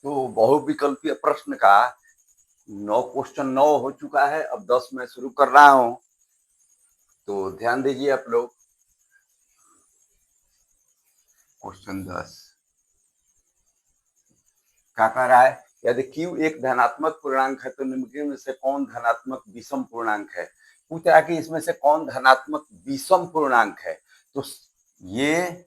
तो बहुविकल्पीय प्रश्न का 9 हो चुका है। अब 10 मैं शुरू कर रहा हूं, तो ध्यान दीजिए आप लोग। क्वेश्चन 10 क्या कह रहा है? यदि q एक धनात्मक पूर्णांक है तो निम्नलिखित में से कौन धनात्मक विषम पूर्णांक है? पूछ रहा है कि इसमें से कौन धनात्मक विषम पूर्णांक है। तो ये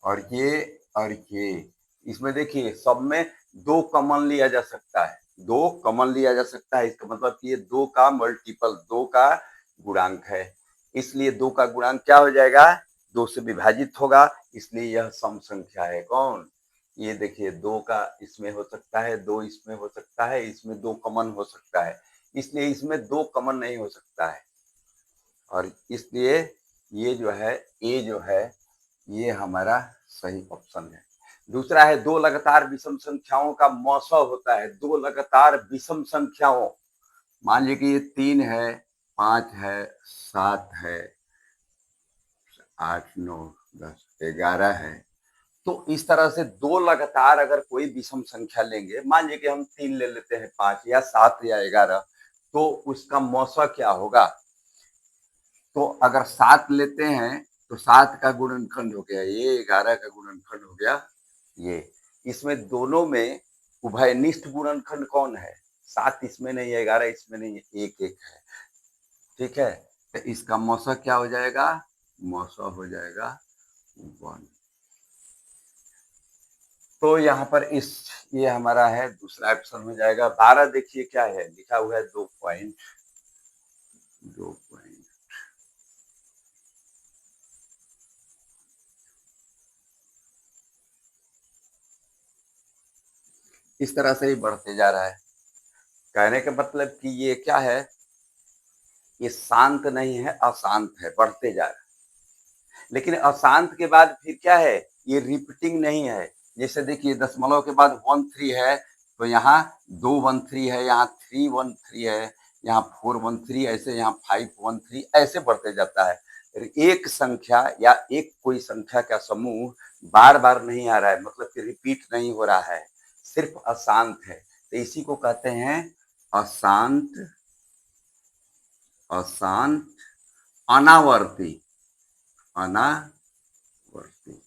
और ये और ये, इसमें देखिए सब में दो कॉमन लिया जा सकता है, दो कॉमन लिया जा सकता है। इसका मतलब कि ये दो का मल्टीपल, दो का गुणांक है, इसलिए दो का गुणांक क्या हो जाएगा? दो से विभाजित होगा, इसलिए यह सम संख्या है। कौन? ये देखिए दो का इसमें हो सकता है, दो इसमें हो सकता है, इसमें दो कॉमन हो सकता है, इसलिए इसमें दो कॉमन नहीं हो सकता है, और इसलिए ये जो है, ए जो है, ये हमारा सही ऑप्शन है। दूसरा है दो लगातार विषम संख्याओं का मौसम होता है। दो लगातार विषम संख्याओं, मान लीजिए कि ये 3 है, 5 है, 7 है, 8, 9, 10, 11 है। तो इस तरह से दो लगातार अगर कोई विषम संख्या लेंगे, मान लीजिए कि हम 3 ले लेते हैं, 5 या 7 या 11, तो उसका मौसा क्या होगा? तो अगर 7 लेते हैं तो 7 का गुणनखंड हो गया ये, 11 का गुणनखंड हो गया ये। इसमें दोनों में उभयनिष्ठ गुणनखंड कौन है? 7 इसमें नहीं है, 11 इसमें नहीं है, एक एक है। ठीक है, तो इसका मौसा क्या हो जाएगा? मौसा हो जाएगा 1। तो यहाँ पर इस, ये हमारा है दूसरा ऑप्शन हो जाएगा। 12 देखिए क्या है लिखा हुआ है, 2 पॉइंट, 2 पॉइंट। इस तरह से ही बढ़ते जा रहा है। कहने का मतलब कि ये क्या है, ये शांत नहीं है, अशांत है, बढ़ते जा रहा है। लेकिन अशांत के बाद फिर क्या है, ये रिपीटिंग नहीं है। जैसे देखिए दशमलव के बाद 1 3 है, तो यहाँ 2 1 3 है, यहाँ 3 1 3 है, यहाँ 4 1 3, ऐसे यहाँ 5 1 3, ऐसे बढ़ते जाता है। एक संख्या या एक कोई संख्या का समूह बार बार नहीं आ रहा है, मतलब कि रिपीट नहीं हो रहा है, सिर्फ अशांत है, तो इसी को कहते हैं अशांत, अशांत अनावर्ती, अनावर्ती।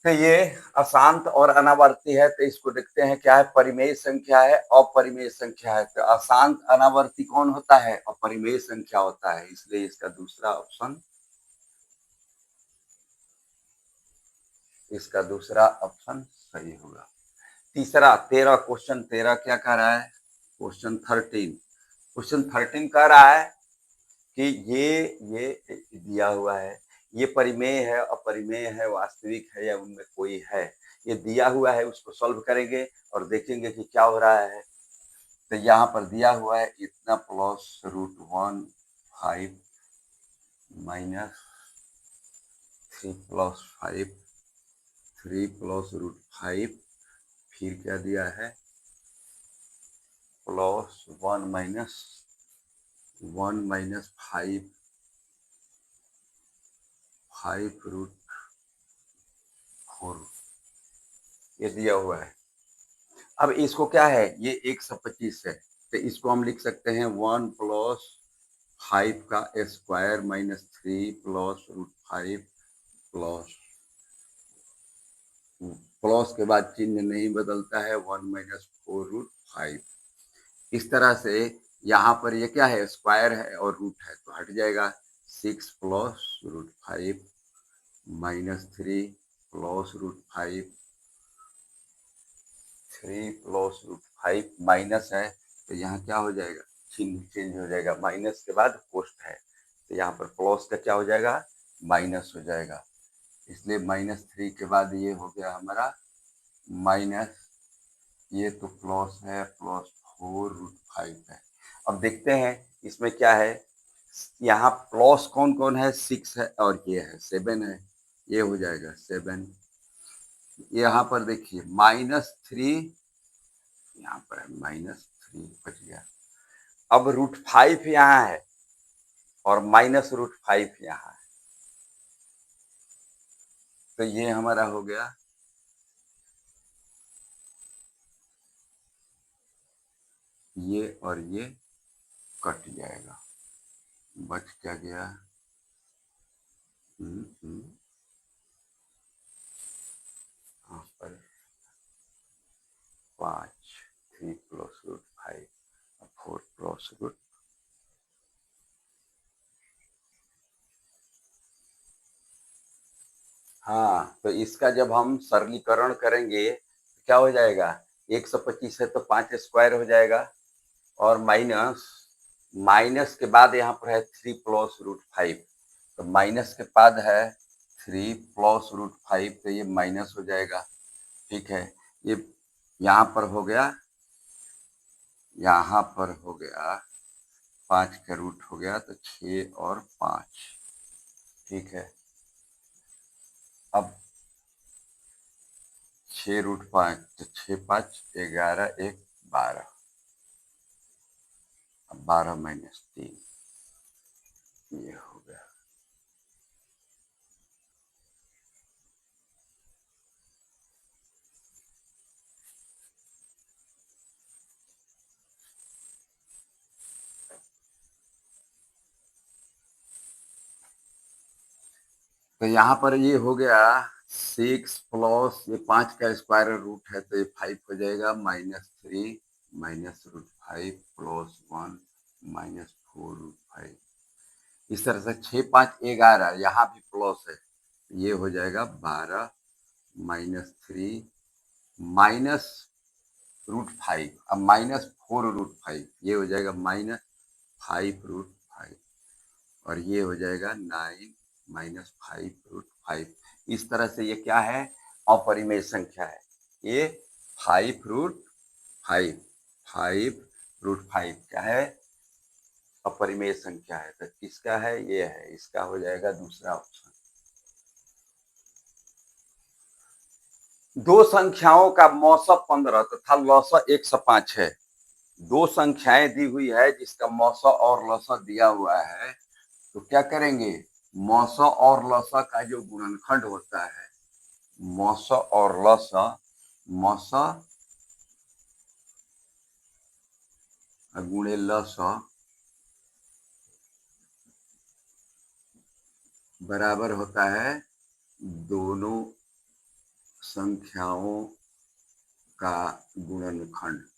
तो ये अशांत और अनावर्ती है, तो इसको देखते हैं क्या है, परिमेय संख्या है, अपरिमेय संख्या है। तो अशांत अनावर्ती कौन होता है? अपरिमेय संख्या होता है, इसलिए इसका दूसरा ऑप्शन, इसका दूसरा ऑप्शन सही होगा। तीसरा 13, क्वेश्चन 13 क्या कह रहा है? क्वेश्चन 13, क्वेश्चन 13 कह रहा है कि ये दिया हुआ है, ये परिमेय है, अपरिमेय है, वास्तविक है, या उनमें कोई है, ये दिया हुआ है। उसको सॉल्व करेंगे और देखेंगे कि क्या हो रहा है। तो यहाँ पर दिया हुआ है इतना प्लस √1 5 माइनस 3 प्लस 5, 3 प्लस √5, फिर क्या दिया है, प्लस 1 माइनस 1 माइनस 5, 5√4, ये दिया हुआ है। अब इसको क्या है, ये 125 है, तो इसको हम लिख सकते हैं 1 प्लस 5 का square minus 3 plus √5 plus, plus के बाद चिन्ह नहीं बदलता है, 1 माइनस 4√5। इस तरह से यहाँ पर ये क्या है, स्क्वायर है और रूट है, तो हट जाएगा। 6 plus √5 minus 3 plus √5, 3 plus √5 minus है, तो यहाँ क्या हो जाएगा, चिन्ह चेंज हो जाएगा, माइनस के बाद कोष्ट है, तो यहाँ पर प्लस का क्या हो जाएगा, माइनस हो जाएगा, इसलिए -3 के बाद ये हो गया हमारा माइनस, ये तो प्लस है, प्लस 4√5 है। अब देखते हैं इसमें क्या है, यहाँ प्लस कौन कौन है, 6 है और ये है 7 है, ये हो जाएगा 7। यहाँ पर देखिए -3, यहाँ पर है -3 बच गया। अब √5 यहाँ है और माइनस √5 यहाँ है, तो ये हमारा हो गया ये और ये कट जाएगा, बच क्या गया, यहाँ पर 5, 3 प्लस रूट 5, 4 प्लस रूट, हाँ, तो इसका जब हम सरलीकरण करेंगे क्या हो जाएगा, 125 है तो 5 स्क्वायर हो जाएगा, और माइनस माइनस के बाद यहाँ पर है 3 प्लस रूट 5, तो माइनस के बाद है 3 प्लस रूट 5, तो ये माइनस हो जाएगा। ठीक है, ये यहाँ पर हो गया, यहाँ पर हो गया 5 का रूट हो गया, तो 6 और 5। ठीक है, अब 6 रूट 5, तो 6 5 11, 1 12, अब 12 माइनस 3, ये हो गया। तो यहाँ पर ये हो गया 6 प्लस ये 5 का स्क्वायर रूट है, तो ये 5 हो जाएगा, -3 माइनस रूट 5 प्लस 1 -4 रूट 5। इस तरह से 6 5 11, यहाँ भी प्लस है, ये हो जाएगा 12 -3 माइनस रूट 5, अब -4 रूट 5, ये हो जाएगा -5 रूट 5, और ये हो जाएगा 9 -5 रूट 5। इस तरह से ये क्या है, अपरिमेय संख्या है, ये 5 रूट 5, 5 रूट 5 क्या है, अपरिमेय संख्या है। तो किसका है, ये है, इसका हो जाएगा दूसरा ऑप्शन। दो संख्याओं का मौसम 15 तथा लौसा 105 है। दो संख्याएं दी हुई है जिसका मौसा और लौसा दिया हुआ है, तो क्या करेंगे, मौसा और लौसा का जो गुणनखंड होता है, मौसा और लौसा, मौसा गुणे लौसा बराबर होता है दोनों संख्याओं का गुणनखंड।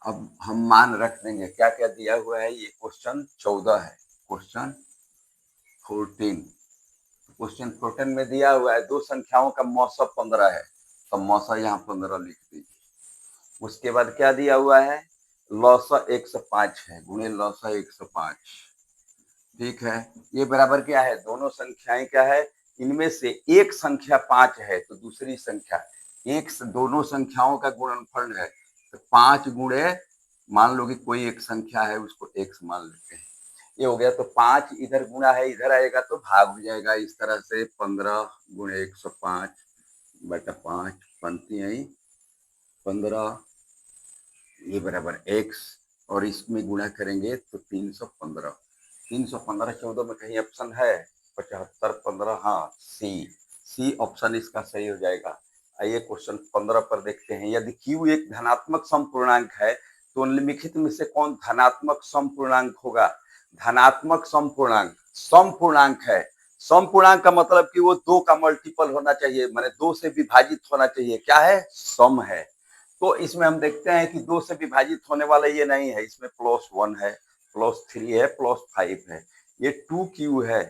अब हम मान रख देंगे, क्या क्या दिया हुआ है, ये क्वेश्चन 14 है, क्वेश्चन 14, क्वेश्चन 14 में दिया हुआ है दो संख्याओं का मौसा 15 है, तो मौसा यहाँ 15 लिख दीजिए। उसके बाद क्या दिया हुआ है, लौसा 105 है, गुणे लौसा 105। ठीक है, ये बराबर क्या है, दोनों संख्याएं क्या है, इनमें से एक संख्या 5 है तो दूसरी संख्या एक, दोनों संख्याओं का गुणनफल है, तो 5 गुणे, मान लो कि कोई एक संख्या है उसको x मान लेते हैं, ये हो गया, तो 5 इधर गुणा है, इधर आएगा तो भाग हो जाएगा। इस तरह से 15 गुणे 105 बटा 5, पंक्ति आई 15, ये बराबर x, और इसमें गुणा करेंगे तो 315, 315 14 में कहीं ऑप्शन है, 75 15, हाँ सी ऑप्शन इसका सही हो जाएगा। आइए क्वेश्चन 15 पर देखते हैं, यदि q एक धनात्मक समपूर्णांक है तो निम्नलिखित में से कौन धनात्मक समपूर्णांक होगा। धनात्मक समपूर्णांक, समपूर्णांक है, समपूर्णांक का मतलब कि वो 2 का मल्टीपल होना चाहिए, माने 2 से विभाजित होना चाहिए, क्या है, सम है। तो इसमें हम देखते हैं कि 2 से विभाजित होने वाला ये नहीं है, इसमें +1 है, +3 है, +5 है, ये 2q है।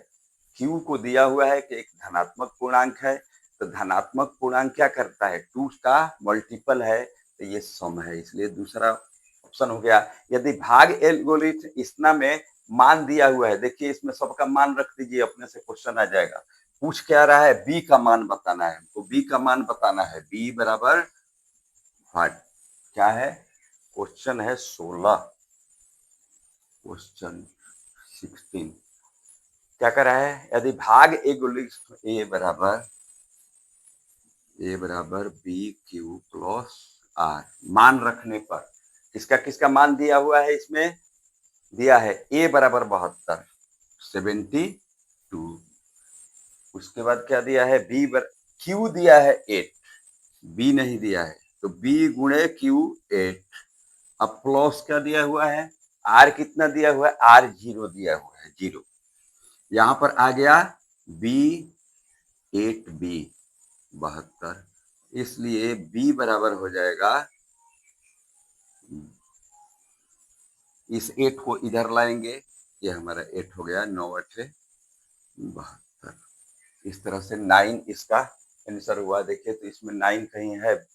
q को दिया हुआ है कि एक धनात्मक पूर्णांक है, तो धनात्मक पूर्णांक क्या करता है, 2 का मल्टीपल है, तो ये सम है, इसलिए दूसरा ऑप्शन हो गया। यदि भाग एल्गोरिथम इतना में मान दिया हुआ है, देखिए इसमें सबका मान रख दीजिए, अपने से क्वेश्चन आ जाएगा। पूछ क्या रहा है, b का मान बताना है, तो b का मान बताना है, b बराबर 5, क्या है, क्वेश्चन है 16, क्वेश्चन 16 क्या कर रहा है, यदि भाग ए बराबर बी क्यू प्लस आर, मान रखने पर किसका किसका मान दिया हुआ है, इसमें दिया है ए बराबर 72, 72, उसके बाद क्या दिया है, क्यू दिया है 8, बी नहीं दिया है, तो बी गुणे Q8। अब प्लस क्या दिया हुआ है, आर कितना दिया हुआ है, आर 0 दिया हुआ है, 0। यहां पर आ गया बी 8B 72, इसलिए बी बराबर हो जाएगा, इस 8 को इधर लाएंगे, ये हमारा 8 हो गया, 9 8 72। इस तरह से 9 इसका आंसर हुआ। देखिए तो इसमें 9 कहीं है,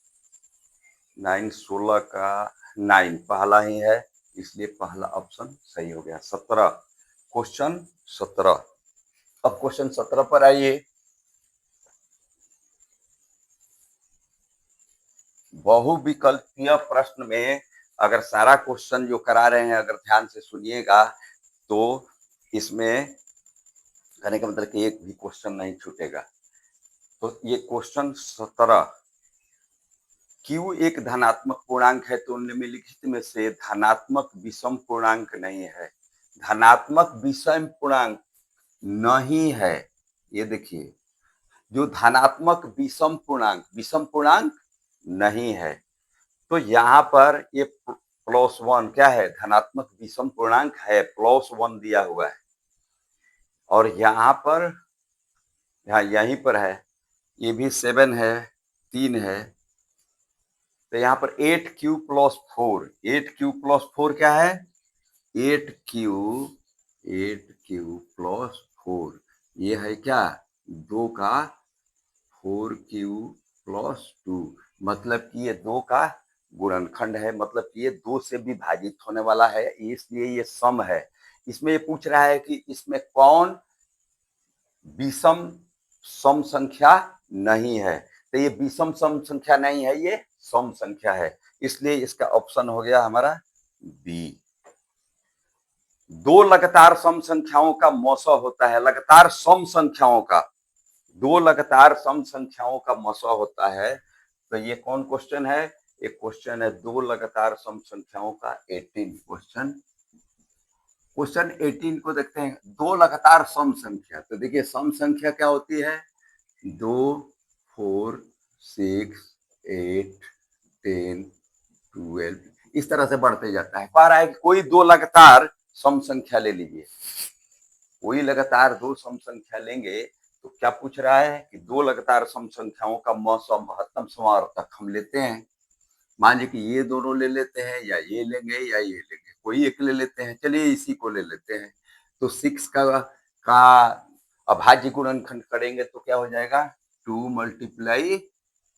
9 16 का 9 पहला ही है, इसलिए पहला ऑप्शन सही हो गया। 17, क्वेश्चन 17। अब क्वेश्चन 17 पर आइए। बहुविकल्पीय प्रश्न में अगर सारा क्वेश्चन जो करा रहे हैं अगर ध्यान से सुनिएगा तो इसमें कहने का मतलब कि एक भी क्वेश्चन नहीं छूटेगा। तो ये क्वेश्चन 17, क्यू एक धनात्मक पूर्णांक है तो निम्नलिखित में से धनात्मक विषम पूर्णांक नहीं है। धनात्मक विषम पूर्णांक नहीं है, ये देखिए, जो धनात्मक विषम पूर्णांक नहीं है। तो यहाँ पर ये +1 क्या है, धनात्मक विषम पूर्णांक है, +1 दिया हुआ है। और यहाँ पर यहीं पर है, ये भी 7 है, 3 है। तो यहाँ पर 8Q + 4, 8Q + 4 क्या है, 8Q + 4, ये है क्या, 2 का 4Q + 2, मतलब कि ये 2 का गुणनखंड है, मतलब कि ये 2 से विभाजित होने वाला है, इसलिए ये सम है। इसमें ये पूछ रहा है कि इसमें कौन विषम सम संख्या नहीं है। तो ये विषम सम संख्या नहीं है, ये सम संख्या है, इसलिए इसका ऑप्शन हो गया हमारा बी। दो लगातार सम संख्याओं का मौसा होता है, लगातार सम संख्याओं का, दो लगातार सम संख्याओं का मौसा होता है। तो ये कौन क्वेश्चन है, एक क्वेश्चन है दो लगातार सम संख्याओं का 18 क्वेश्चन 18 को देखते हैं। दो लगातार सम संख्या, तो देखिए सम संख्या क्या होती है, 2 4 6 8 10 12 इस तरह से बढ़ते जाता है। पा रहा है कि कोई दो लगातार सम संख्या ले लीजिए, कोई लगातार दो सम संख्या लेंगे तो क्या पूछ रहा है कि दो लगातार सम संख्याओं का महत्तम समावर्तक हम लेते हैं। मान लीजिए कि ये दोनों ले लेते हैं, या ये लेंगे या ये लेंगे, कोई एक ले लेते हैं, चलिए इसी को ले लेते हैं। तो 6 का अभाज्य गुणनखंड करेंगे तो क्या हो जाएगा, 2 ×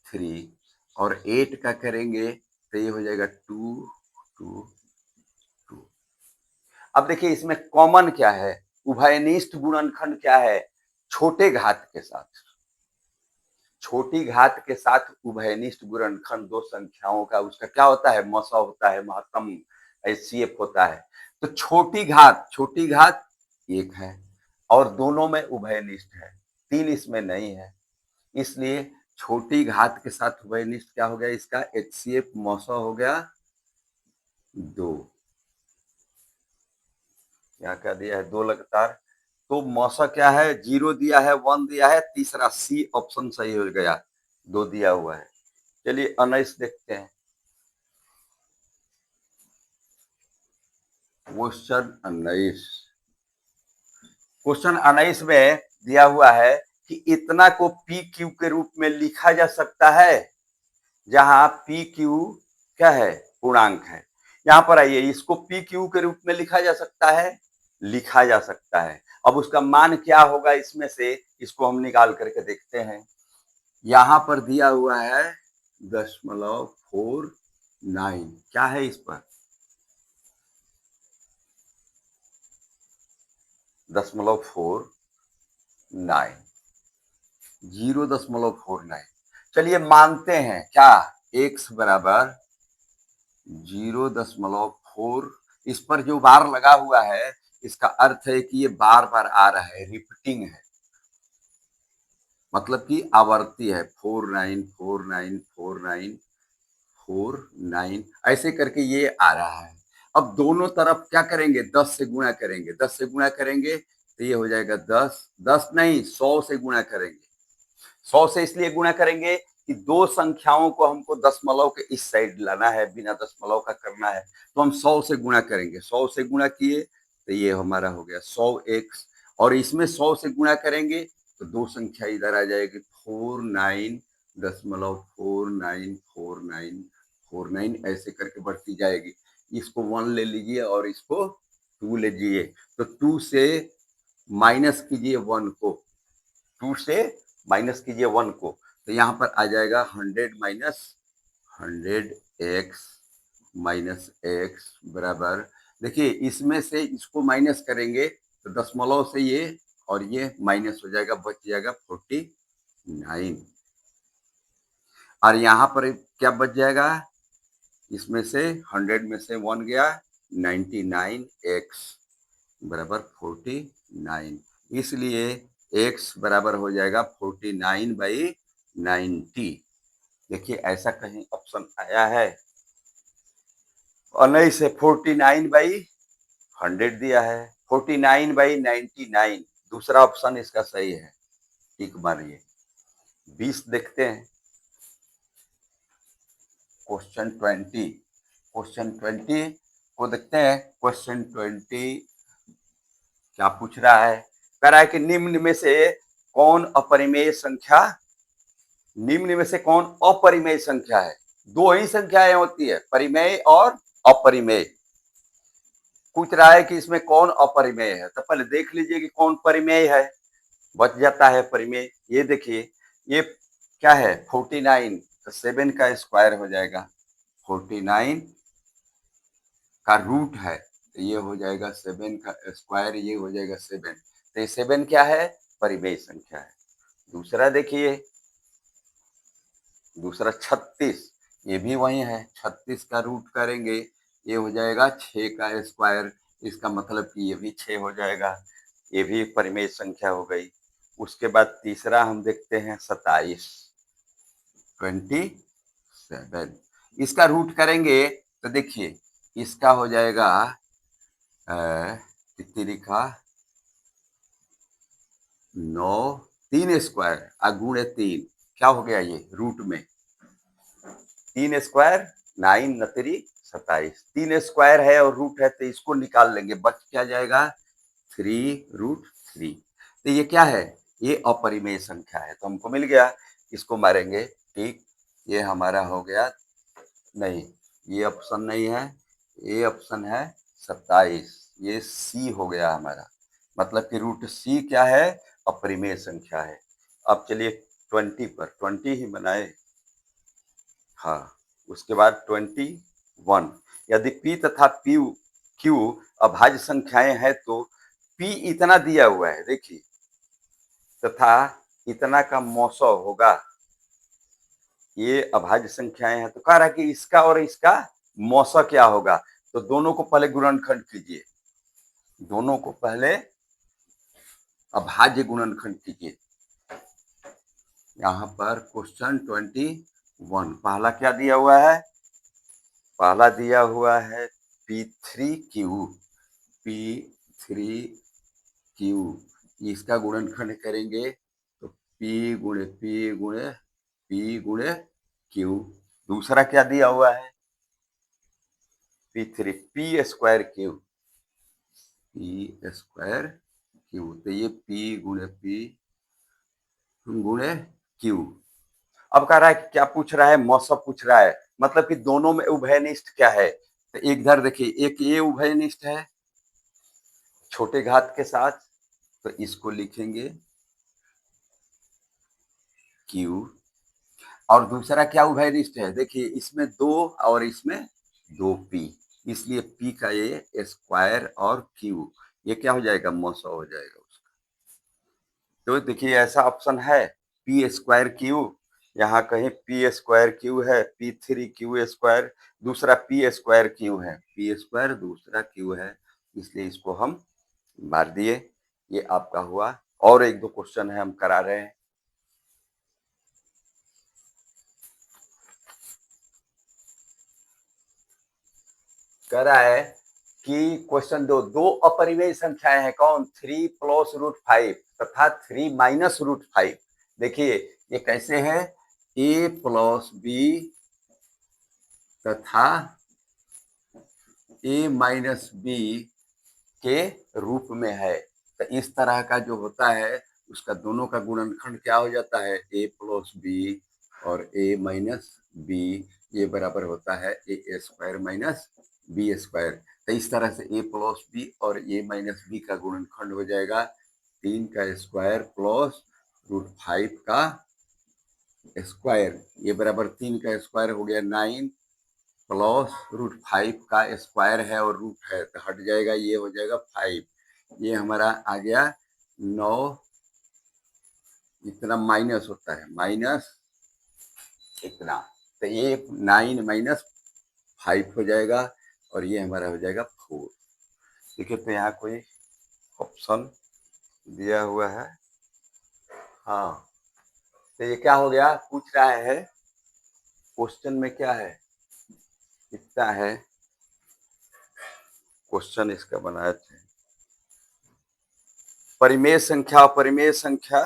3, और 8 का करेंगे तो ये हो जाएगा 2 2 2। अब देखिए इसमें कॉमन क्या है, उभयनिष्ठ गुणनखंड क्या है, छोटे घात के साथ, छोटी घात के साथ उभयनिष्ठ गुणनखंड दो संख्याओं का उसका क्या होता है, मौसा होता है, महत्तम HCF होता है। तो छोटी घात 1 है और दोनों में उभयनिष्ठ है, 3 इसमें नहीं है, इसलिए छोटी घात के साथ उभयनिष्ठ क्या हो गया, इसका HCF मौसा हो गया 2। यहाँ क्या दिया है, 2 लगातार, तो मौसा क्या है, 0 दिया है, 1 दिया है, तीसरा सी ऑप्शन सही हो गया, 2 दिया हुआ है। चलिए 19 देखते हैं। क्वेश्चन 19 में दिया हुआ है कि इतना को पी क्यू के रूप में लिखा जा सकता है, जहां पी क्यू क्या है, पूर्णांक है। यहां पर आइए, इसको पी क्यू के रूप में लिखा जा सकता है, लिखा जा सकता है। अब उसका मान क्या होगा इसमें से, इसको हम निकाल करके देखते हैं। यहां पर दिया हुआ है 0.49, क्या है इस पर 0.49, 0.49। चलिए मानते हैं क्या, x बराबर 0.4, इस पर जो बार लगा हुआ है इसका अर्थ है कि ये बार बार आ रहा है, रिपीटिंग है, मतलब कि आवर्ती है, 49 49 49 49 ऐसे करके ये आ रहा है। अब दोनों तरफ क्या करेंगे, 10 से गुणा करेंगे, 10 से गुणा करेंगे तो ये हो जाएगा 10 नहीं 100 से गुणा करेंगे। 100 से इसलिए गुणा करेंगे कि दो संख्याओं को हमको दशमलव के इस साइड लाना है, बिना दशमलव का करना है, तो हम 100 से गुणा करेंगे। 100 से गुणा किए तो ये हमारा हो गया 100x, और इसमें 100 से गुणा करेंगे तो दो संख्या इधर आ जाएगी 49.494949 ऐसे करके बढ़ती जाएगी। इसको 1 ले लीजिए और इसको 2 ले लीजिए, तो 2 से माइनस कीजिए 1 को, 2 से माइनस कीजिए 1 को, तो यहाँ पर आ जाएगा 100 माइनस 100x माइनस x बराबर, देखिए इसमें से इसको माइनस करेंगे तो दशमलव से ये और ये माइनस हो जाएगा, बच जाएगा 49, और यहाँ पर क्या बच जाएगा, इसमें से 100 में से 1 गया, 99x बराबर 49, इसलिए x बराबर हो जाएगा 49/90। देखिए ऐसा कहीं ऑप्शन आया है, और नहीं से 49/100 दिया है, 49/99 दूसरा ऑप्शन इसका सही है, ठीक मानिए। 20 देखते हैं, क्वेश्चन 20 को देखते हैं। क्वेश्चन 20 क्या पूछ रहा है, कह रहा है कि निम्न में से कौन अपरिमेय संख्या, निम्न में से कौन अपरिमेय संख्या है। दो ही संख्याएं होती है, परिमेय और अपरिमेय। पूछ रहा है कि इसमें कौन अपरिमेय है, तो पहले देख लीजिए कि कौन परिमेय है, बच जाता है परिमेय। ये देखिए ये क्या है 49, तो 7 का स्क्वायर हो जाएगा, 49 का रूट है तो ये हो जाएगा 7 का स्क्वायर, ये हो जाएगा 7, तो ये 7 क्या है, परिमेय संख्या है। दूसरा देखिए, दूसरा 36, ये भी वही है, 36 का रूट करेंगे ये हो जाएगा 6 का स्क्वायर, इसका मतलब कि ये भी 6 हो जाएगा, ये भी परिमेय संख्या हो गई। उसके बाद तीसरा हम देखते हैं 27, 27, इसका रूट करेंगे तो देखिए इसका हो जाएगा कितनी लिखा 9, 3 स्क्वायर गुणे 3, क्या हो गया ये रूट में 3 स्क्वायर 9 9 27, 3 स्क्वायर है और रूट है तो इसको निकाल लेंगे, बच क्या जाएगा 3√3। तो ये क्या है, ये अपरिमेय संख्या है, तो हमको मिल गया, इसको मारेंगे, ठीक, ये हमारा हो गया, नहीं ये ऑप्शन नहीं है, ये ऑप्शन है 27, ये सी हो गया हमारा, मतलब कि √c क्या है, अपरिमेय संख्या है। अब चलिए 20 पर, 20 ही बनाए, हाँ, उसके बाद 21, यदि p तथा q अभाज्य संख्याएं हैं तो p इतना दिया हुआ है देखिए, तथा इतना का मौसौ होगा, ये अभाज्य संख्याएं हैं, तो कह रहा है कि इसका और इसका मौसौ क्या होगा, तो दोनों को पहले गुणनखंड कीजिए, दोनों को पहले अभाज्य गुणनखंड कीजिए। यहाँ पर क्वेश्चन 21 पहला क्या दिया हुआ है, पहला दिया हुआ है P3Q, इसका गुणनखंड करेंगे तो P गुणे P गुणे P गुणे Q। दूसरा क्या दिया हुआ है P3, P स्क्वायर Q, तो ये P गुणे P गुणे Q। अब कह रहा है क्या पूछ रहा है, मौसम पूछ रहा है, मतलब कि दोनों में उभयनिष्ठ क्या है, तो एक इधर देखिए, एक ये उभयनिष्ठ है छोटे घात के साथ, तो इसको लिखेंगे Q, और दूसरा क्या उभयनिष्ठ है, देखिए इसमें 2 और इसमें 2p, इसलिए p का ये स्क्वायर और q, ये क्या हो जाएगा, मौसम हो जाएगा उसका। तो देखिए ऐसा ऑप्शन है p स्क्वायर q, यहाँ कहीं p स्क्वायर q है, P3Q स्क्वायर, दूसरा p स्क्वायर q है, p स्क्वायर दूसरा q है, इसलिए इसको हम मार दिए। ये आपका हुआ, और एक दो क्वेश्चन है हम करा रहे हैं। कह रहा है कि क्वेश्चन दो अपरिमेय संख्याएं हैं, कौन, 3 + √5 तथा 3 - √5। देखिए ये कैसे है, ए प्लस बी तथा ए माइनस बी के रूप में है। तो इस तरह का जो होता है उसका दोनों का गुणनखंड क्या हो जाता है, ए प्लस बी और ए माइनस बी, ये बराबर होता है ए स्क्वायर माइनस बी स्क्वायर। तो इस तरह से ए प्लस बी और ए माइनस बी का गुणनखंड हो जाएगा 3 का स्क्वायर प्लस √5 का स्क्वायर, ये बराबर 3 का स्क्वायर हो गया 9 प्लस √5 का स्क्वायर है और रूट है तो हट जाएगा, ये हो जाएगा 5, ये हमारा आ गया 9, इतना माइनस होता है माइनस इतना, तो ये 9 माइनस 5 हो जाएगा और ये हमारा हो जाएगा 4। देखिए तो यहाँ कोई ऑप्शन दिया हुआ है, हाँ तो ये क्या हो गया, पूछ रहा है क्वेश्चन में क्या है, कितना है क्वेश्चन इसका बनाए थे, परिमेय संख्या अपरिमेय संख्या,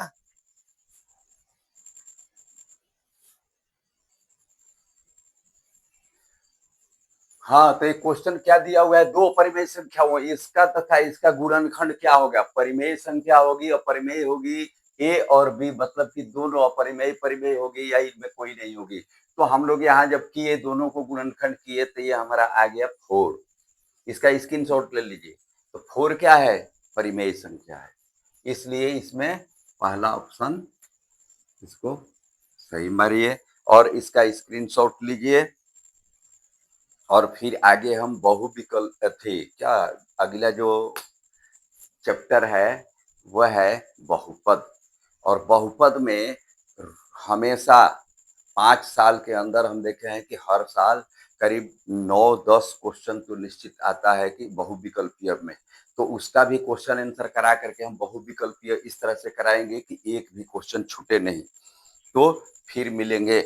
हाँ तो एक क्वेश्चन क्या दिया हुआ है, दो परिमेय संख्या हो, इसका तथा इसका गुणनखंड क्या होगा, परिमेय संख्या होगी अपरिमेय होगी, ए और बी मतलब कि दोनों अपरिमेय परिमेय होगी या इनमें कोई नहीं होगी। तो हम लोग यहाँ जब किए दोनों को गुणनखंड किए तो ये हमारा आ गया 4, इसका स्क्रीनशॉट ले लीजिए। तो 4 क्या है, परिमेय संख्या है, इसलिए इसमें पहला ऑप्शन इसको सही मारिए और इसका स्क्रीनशॉट लीजिए। और फिर आगे हम बहुविकल्प थे क्या, अगला जो चैप्टर है वह है बहुपद, और बहुपद में हमेशा 5 साल के अंदर हम देखे हैं कि हर साल करीब 9-10 क्वेश्चन तो निश्चित आता है कि बहुविकल्पीय में, तो उसका भी क्वेश्चन आंसर करा करके हम बहुविकल्पीय इस तरह से कराएंगे कि एक भी क्वेश्चन छूटे नहीं। तो फिर मिलेंगे